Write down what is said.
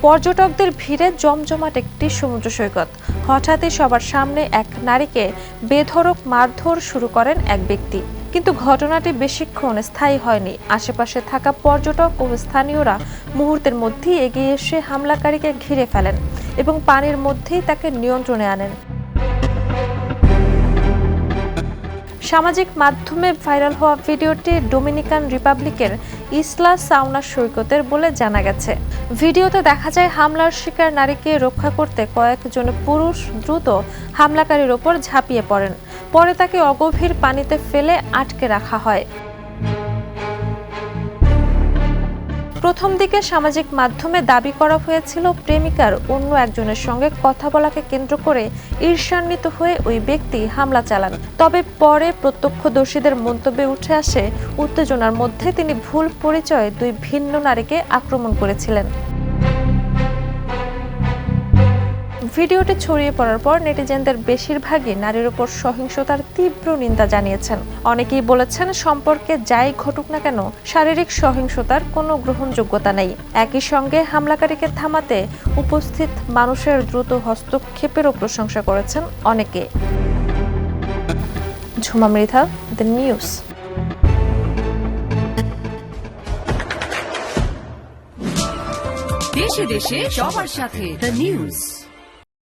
পর্যটকদের ভিড়ে জমজমাট একটি সমুদ্র সৈকত। হঠাৎই সবার সামনে এক নারীকে বেধড়ক মারধর শুরু করেন এক ব্যক্তি। কিন্তু ঘটনাটি বেশিক্ষণ স্থায়ী হয়নি। আশেপাশে থাকা পর্যটক ও স্থানীয়রা মুহূর্তের মধ্যেই এগিয়ে এসে হামলাকারীকে ঘিরে ফেলেন এবং পানির মধ্যেই তাকে নিয়ন্ত্রণে আনেন। সামাজিক মাধ্যমে ভাইরাল হওয়া ভিডিওটি ডোমিনিকান রিপাবলিকের ইসলা সাউনা সৈকতের বলে জানা গেছে। ভিডিওতে দেখা যায় হামলার শিকার নারীকে রক্ষা করতে কয়েকজন পুরুষ দ্রুত হামলাকারীর ওপর ঝাঁপিয়ে পড়েন। পরে তাকে অগভীর পানিতে ফেলে আটকে রাখা হয়। প্রথম দিকে সামাজিক মাধ্যমে দাবি করা হয়েছিল প্রেমিকার অন্য একজনের সঙ্গে কথা বলাকে কেন্দ্র করে ঈর্ষান্বিত হয়ে ওই ব্যক্তি হামলা চালান। তবে পরে প্রত্যক্ষদর্শীদের মন্তব্যে উঠে আসে উত্তেজনার মধ্যে তিনি ভুল পরিচয়ে দুই ভিন্ন নারীকে আক্রমণ করেছিলেন। ভিডিওটি ছড়িয়ে পড়ার পর নেটিজেনদের বেশিরভাগই নারীর উপর সহিংসতার তীব্র নিন্দা জানিয়েছেন। অনেকেই বলেছেন সম্পর্কে যাই ঘটুক না কেন শারীরিক সহিংসতার কোনো গ্রহণযোগ্যতা নেই। একই সঙ্গে হামলাকারীকে থামাতে উপস্থিত মানুষের দ্রুত হস্তক্ষেপেরও প্রশংসা করেছেন অনেকে। Jhuma Mridha, the news. দেশে দেশে সবার সাথে দ্য নিউজ।